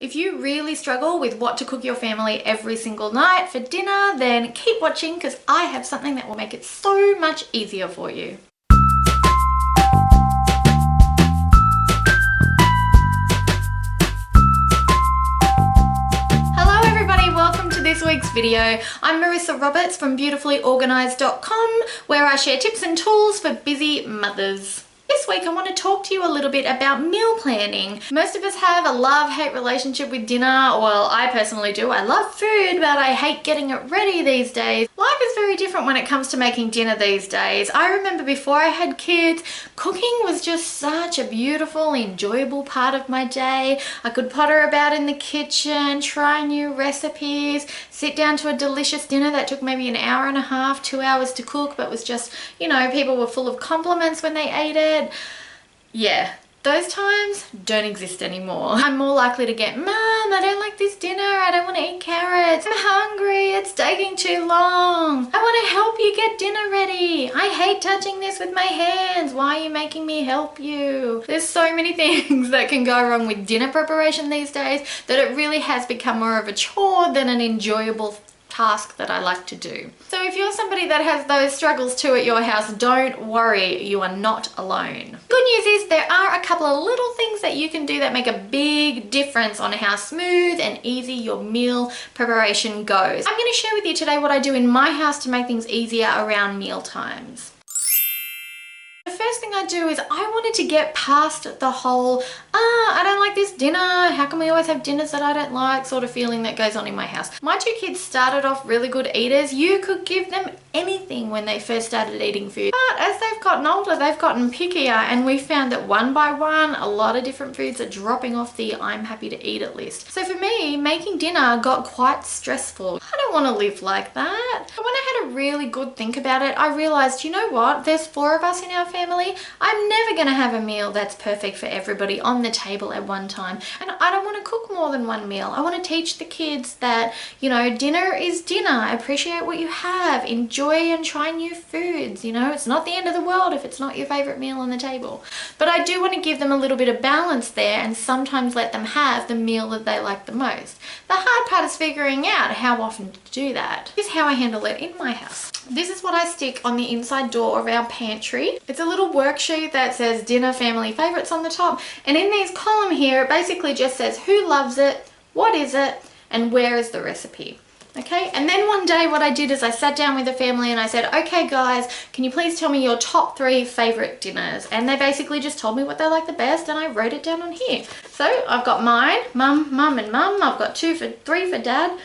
If you really struggle with what to cook your family every single night for dinner, then keep watching because I have something that will make it so much easier for you. Hello everybody, welcome to this week's video. I'm Marissa Roberts from beautifullyorganised.com, where I share tips and tools for busy mothers. This week I want to talk to you a little bit about meal planning. Most of us have a love-hate relationship with dinner. Well, I personally do. I love food, but I hate getting it ready these days. Life is very different when it comes to making dinner these days. I remember before I had kids, cooking was just such a beautiful, enjoyable part of my day. I could potter about in the kitchen, try new recipes, sit down to a delicious dinner that took maybe an hour and a half, 2 hours to cook, but was just, you know, people were full of compliments when they ate it. Yeah, those times don't exist anymore. I'm more likely to get, "Mom, I don't like this dinner. I don't want to eat carrots. I'm hungry. It's taking too long. I want to help you get dinner ready. I hate touching this with my hands. Why are you making me help you?" There's so many things that can go wrong with dinner preparation these days that it really has become more of a chore than an enjoyable task that I like to do. So if you're somebody that has those struggles too at your house, don't worry, you are not alone. Good news is there are a couple of little things that you can do that make a big difference on how smooth and easy your meal preparation goes. I'm going to share with you today what I do in my house to make things easier around meal times. The first thing I do is I wanted to get past the whole, I don't like this dinner, how can we always have dinners that I don't like sort of feeling that goes on in my house. My two kids started off really good eaters. You could give them anything when they first started eating food. But as they've gotten older, they've gotten pickier, and we found that one by one, a lot of different foods are dropping off the I'm happy to eat it list. So for me, making dinner got quite stressful. I don't want to live like that. But when I had a really good think about it, I realized, you know what? There's 4 of us in our family. I'm never going to have a meal that's perfect for everybody on the table at one time. And I don't want to cook more than one meal. I want to teach the kids that, you know, dinner is dinner. Appreciate what you have. Enjoy and try new foods. You know, it's not the end of the world if it's not your favorite meal on the table. But I do want to give them a little bit of balance there and sometimes let them have the meal that they like the most. The hard part is figuring out how often to do that. This is how I handle it in my house. This is what I stick on the inside door of our pantry. It's a little worksheet that says dinner family favorites on the top, and in this column here it basically just says who loves it, what is it, and where is the recipe. Okay, and then one day what I did is I sat down with the family and I said, okay guys, can you please tell me your top 3 favorite dinners? And they basically just told me what they like the best, and I wrote it down on here. So I've got mine, mum and mum. I've got 3 for dad,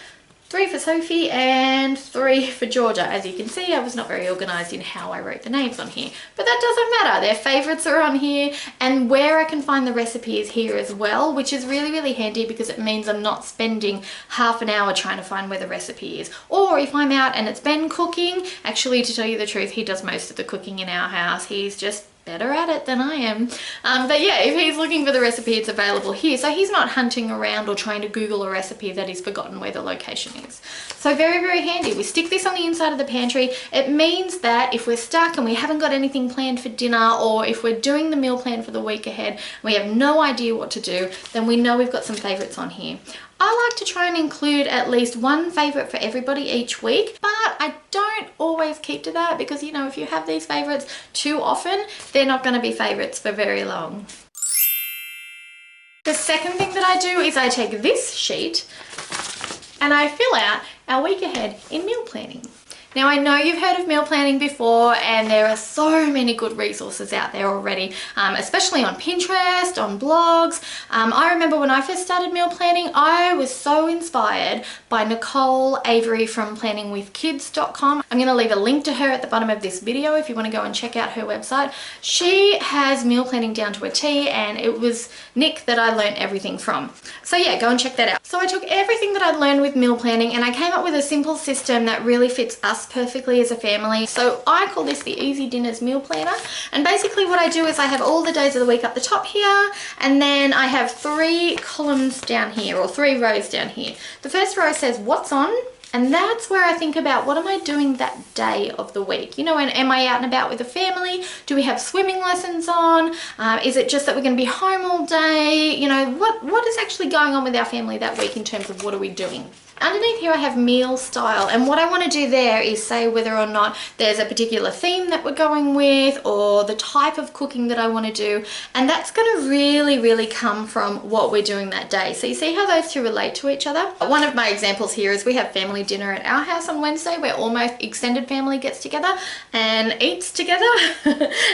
3 for Sophie, and 3 for Georgia. As you can see, I was not very organized in how I wrote the names on here, but that doesn't matter. Their favorites are on here, and where I can find the recipe is here as well, which is really, really handy because it means I'm not spending half an hour trying to find where the recipe is. Or if I'm out and it's Ben cooking, actually, to tell you the truth, he does most of the cooking in our house. He's just better at it than I am. But yeah, if he's looking for the recipe, it's available here. So he's not hunting around or trying to Google a recipe that he's forgotten where the location is. So very, very handy. We stick this on the inside of the pantry. It means that if we're stuck and we haven't got anything planned for dinner, or if we're doing the meal plan for the week ahead, we have no idea what to do, then we know we've got some favorites on here. I like to try and include at least one favorite for everybody each week, but I don't always keep to that because, you know, if you have these favorites too often, they're not going to be favorites for very long. The second thing that I do is I take this sheet and I fill out our week ahead in meal planning. Now, I know you've heard of meal planning before, and there are so many good resources out there already, especially on Pinterest, on blogs. I remember when I first started meal planning, I was so inspired by Nicole Avery from planningwithkids.com. I'm going to leave a link to her at the bottom of this video if you want to go and check out her website. She has meal planning down to a T, and it was Nick that I learned everything from. So yeah, go and check that out. So I took everything that I'd learned with meal planning and I came up with a simple system that really fits us perfectly as a family. So I call this the Easy Dinners Meal Planner, and basically what I do is I have all the days of the week up the top here, and then I have 3 columns down here, or 3 rows down here. The first row says what's on And that's where I think about, what am I doing that day of the week? You know, and am I out and about with the family? Do we have swimming lessons on? Is it just that we're going to be home all day? You know, what is actually going on with our family that week in terms of what are we doing? Underneath here I have meal style, and what I want to do there is say whether or not there's a particular theme that we're going with, or the type of cooking that I want to do, and that's going to really come from what we're doing that day. So you see how those two relate to each other? One of my examples here is we have family dinner at our house on Wednesday, where all my extended family gets together and eats together.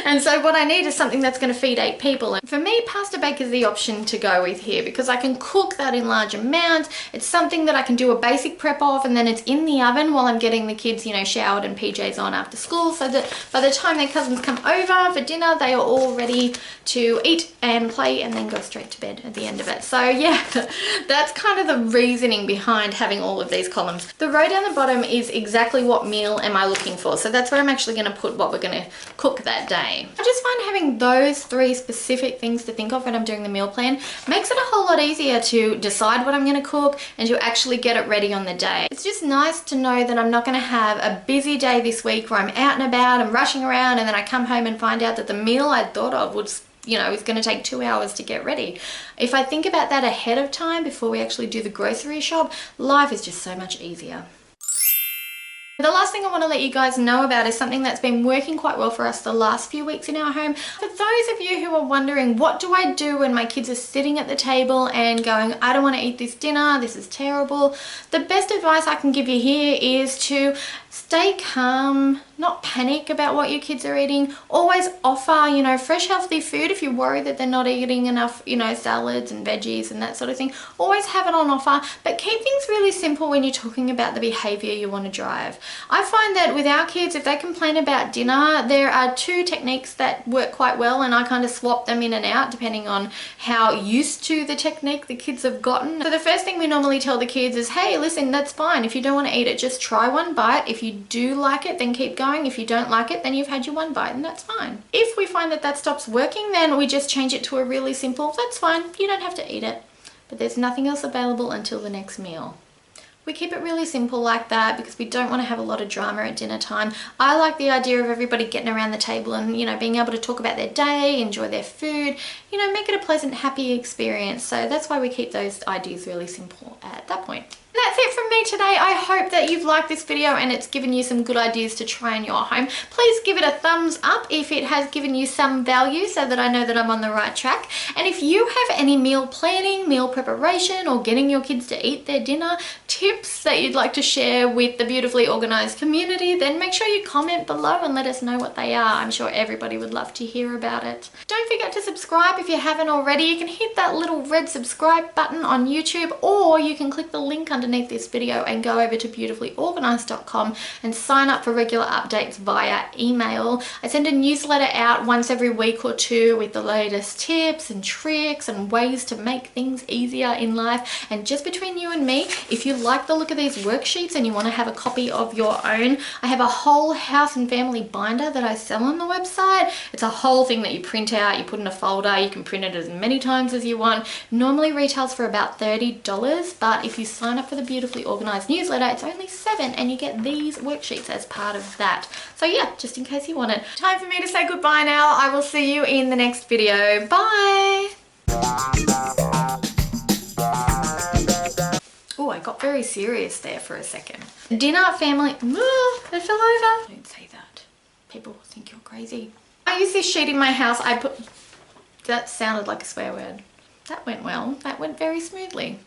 And so what I need is something that's going to feed 8 people. And for me, pasta bake is the option to go with here, because I can cook that in large amounts. It's something that I can do a basic prep of, and then it's in the oven while I'm getting the kids, you know, showered and PJs on after school, so that by the time their cousins come over for dinner, they are all ready to eat and play and then go straight to bed at the end of it. So yeah, that's kind of the reasoning behind having all of these columns. The row down the bottom is exactly what meal am I looking for. So that's where I'm actually going to put what we're going to cook that day. I just find having those 3 specific things to think of when I'm doing the meal plan makes it a whole lot easier to decide what I'm going to cook and to actually get it ready on the day. It's just nice to know that I'm not going to have a busy day this week where I'm out and about and rushing around, and then I come home and find out that the meal I'd thought of was, you know, is going to take 2 hours to get ready. If I think about that ahead of time before we actually do the grocery shop, life is just so much easier. The last thing I want to let you guys know about is something that's been working quite well for us the last few weeks in our home. For those of you who are wondering, what do I do when my kids are sitting at the table and going, I don't want to eat this dinner, this is terrible? The best advice I can give you here is to stay calm, not panic about what your kids are eating. Always offer, you know, fresh healthy food if you worry that they're not eating enough, you know, salads and veggies and that sort of thing. Always have it on offer, but keep things really simple when you're talking about the behavior you want to drive. I find that with our kids, if they complain about dinner, there are 2 techniques that work quite well, and I kind of swap them in and out depending on how used to the technique the kids have gotten. So the first thing we normally tell the kids is, hey, listen, that's fine. If you don't want to eat it, just try one bite. If you do like it, then keep going. If you don't like it, then you've had your 1 bite, and that's fine. If we find that that stops working, then we just change it to a really simple, that's fine, you don't have to eat it, but there's nothing else available until the next meal. We keep it really simple like that because we don't want to have a lot of drama at dinner time. I like the idea of everybody getting around the table and, you know, being able to talk about their day, enjoy their food, you know, make it a pleasant, happy experience. So that's why we keep those ideas really simple at that point. That's it from me today. I hope that you've liked this video and it's given you some good ideas to try in your home. Please give it a thumbs up if it has given you some value, so that I know that I'm on the right track. And if you have any meal planning, meal preparation, or getting your kids to eat their dinner tips that you'd like to share with the Beautifully Organised community, then make sure you comment below and let us know what they are. I'm sure everybody would love to hear about it. Don't forget to subscribe if you haven't already. You can hit that little red subscribe button on YouTube, or you can click the link underneath this video and go over to beautifully-organised.com and sign up for regular updates via email. I send a newsletter out once every week or 2 with the latest tips and tricks and ways to make things easier in life. And just between you and me, if you like the look of these worksheets and you want to have a copy of your own, I have a whole house and family binder that I sell on the website. It's a whole thing that you print out, you put in a folder, you can print it as many times as you want. Normally retails for about $30, but if you sign up for the Beautifully Organised newsletter, it's only $7, and you get these worksheets as part of that. So yeah, just in case you want it. Time for me to say goodbye now. I will see you in the next video. Bye! Oh, I got very serious there for a second. Dinner, family, they fell over. Don't say that. People will think you're crazy. I use this sheet in my house. That sounded like a swear word. That went well. That went very smoothly.